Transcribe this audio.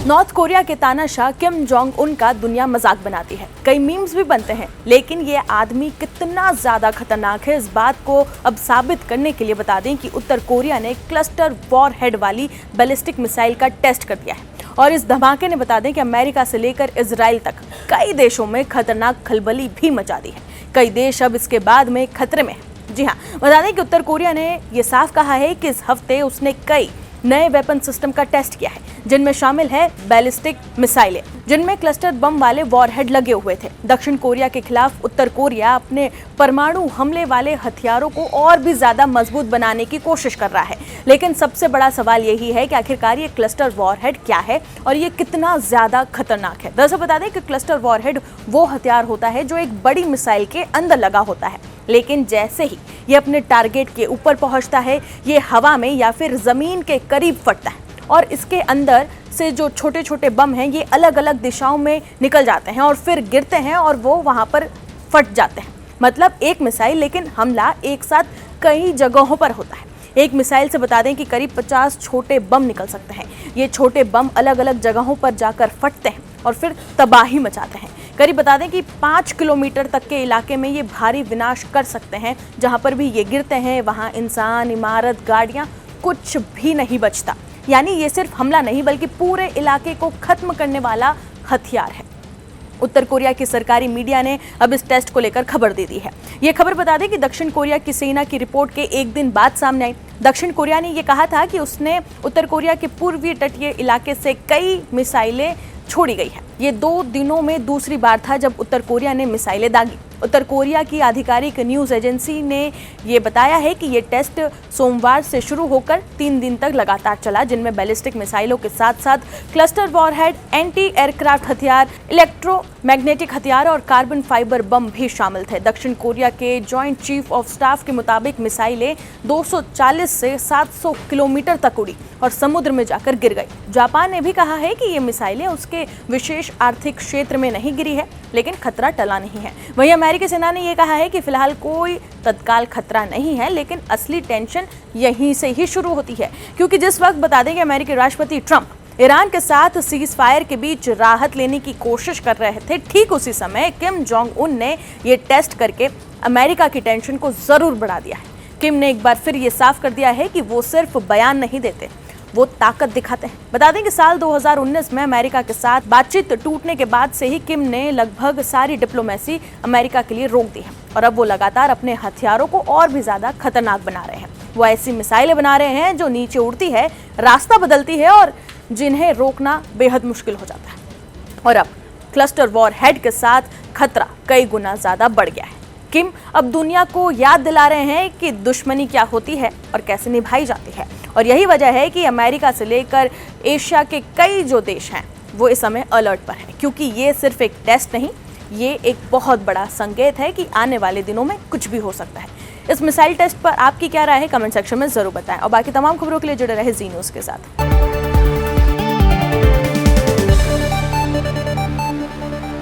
North Korea के तानाशाह Kim Jong Un का दुनिया मजाक बनाती है। कई मीम्स भी बनते हैं, लेकिन ये आदमी कितना ज्यादा खतरनाक है इस बात को अब साबित करने के लिए बता दें कि उत्तर कोरिया ने क्लस्टर वॉरहेड वाली बैलिस्टिक मिसाइल का टेस्ट कर दिया है। और इस धमाके ने बता दें कि अमेरिका से लेकर इजराइल तक कई देशों में खतरनाक खलबली भी मचा दी है। कई देश अब इसके बाद में खतरे में है। जी हाँ, बता दें कि उत्तर कोरिया ने ये साफ कहा है कि इस हफ्ते उसने कई नए वेपन सिस्टम का टेस्ट किया है, जिनमें शामिल है बैलिस्टिक मिसाइलें, जिनमें क्लस्टर बम वाले वॉरहेड लगे हुए थे। दक्षिण कोरिया के खिलाफ उत्तर कोरिया अपने परमाणु हमले वाले हथियारों को और भी ज्यादा मजबूत बनाने की कोशिश कर रहा है। लेकिन सबसे बड़ा सवाल यही है कि आखिरकार ये क्लस्टर वॉरहेड क्या है और ये कितना ज्यादा खतरनाक है। दरअसल बता दें कि क्लस्टर वॉरहेड वो हथियार होता है जो एक बड़ी मिसाइल के अंदर लगा होता है, लेकिन जैसे ही ये अपने टारगेट के ऊपर पहुंचता है, ये हवा में या फिर जमीन के करीब फटता है और इसके अंदर से जो छोटे छोटे बम हैं ये अलग अलग दिशाओं में निकल जाते हैं और फिर गिरते हैं और वो वहां पर फट जाते हैं। मतलब एक मिसाइल, लेकिन हमला एक साथ कई जगहों पर होता है। एक मिसाइल से बता दें कि करीब 50 छोटे बम निकल सकते हैं। ये छोटे बम अलग अलग जगहों पर जाकर फटते हैं और फिर तबाही मचाते हैं। करीब बता दें कि 5 किलोमीटर तक के इलाके में ये भारी विनाश कर सकते हैं। जहां पर भी ये गिरते हैं वहां इंसान, इमारत, गाड़ियां, कुछ भी नहीं बचता। यानी ये सिर्फ हमला नहीं बल्कि पूरे इलाके को खत्म करने वाला हथियार है। उत्तर कोरिया की सरकारी मीडिया ने अब इस टेस्ट को लेकर खबर दे दी है। ये खबर बता दें कि दक्षिण कोरिया की सेना की रिपोर्ट के एक दिन बाद सामने आई। दक्षिण कोरिया ने ये कहा था कि उसने उत्तर कोरिया के पूर्वी तटीय इलाके से कई मिसाइलें छोड़ी गई है। ये 2 दिनों में दूसरी बार था जब उत्तर कोरिया ने मिसाइलें दागी। उत्तर कोरिया की आधिकारिक न्यूज एजेंसी ने ये बताया है कि ये टेस्ट सोमवार से शुरू होकर 3 दिन तक लगातार चला, जिनमें बैलिस्टिक मिसाइलों के साथ साथ क्लस्टर वॉरहेड, एंटी एयरक्राफ्ट हथियार, इलेक्ट्रोमैग्नेटिक हथियार और कार्बन फाइबर बम भी शामिल थे। दक्षिण कोरिया के जॉइंट चीफ ऑफ स्टाफ के मुताबिक मिसाइलें 240 से 700 किलोमीटर तक उड़ी और समुद्र में जाकर गिर गई। जापान ने भी कहा है कि ये मिसाइलें उसके विशेष आर्थिक क्षेत्र में नहीं गिरी है, लेकिन खतरा टला नहीं है। वहीं अमेरिकी सेना ने यह कहा है कि फिलहाल कोई तत्काल खतरा नहीं है, लेकिन असली टेंशन यहीं से ही शुरू होती है। क्योंकि जिस वक्त बता दें कि अमेरिकी राष्ट्रपति ट्रंप ईरान के साथ सीज फायर के बीच राहत लेने की कोशिश कर रहे थे, ठीक उसी समय किम जोंग उन ने ये टेस्ट करके अमेरिका की टेंशन को जरूर बढ़ा दिया है। किम ने एक बार फिर ये साफ कर दिया है कि वो सिर्फ बयान नहीं देते, वो ताकत दिखाते हैं। बता दें कि साल 2019 में अमेरिका के साथ बातचीत टूटने के बाद से ही किम ने लगभग सारी डिप्लोमेसी अमेरिका के लिए रोक दी है और अब वो लगातार अपने हथियारों को और भी ज्यादा खतरनाक बना रहे हैं। वो ऐसी मिसाइलें बना रहे हैं जो नीचे उड़ती है, रास्ता बदलती है और जिन्हें रोकना बेहद मुश्किल हो जाता है। और अब क्लस्टर वॉरहेड के साथ खतरा कई गुना ज्यादा बढ़ गया है। किम अब दुनिया को याद दिला रहे हैं कि दुश्मनी क्या होती है और कैसे निभाई जाती है। और यही वजह है कि अमेरिका से लेकर एशिया के कई जो देश हैं वो इस समय अलर्ट पर हैं, क्योंकि ये सिर्फ एक टेस्ट नहीं, ये एक बहुत बड़ा संकेत है कि आने वाले दिनों में कुछ भी हो सकता है। इस मिसाइल टेस्ट पर आपकी क्या राय है, कमेंट सेक्शन में जरूर बताएं और बाकी तमाम खबरों के लिए जुड़े रहे जी न्यूज़ के साथ।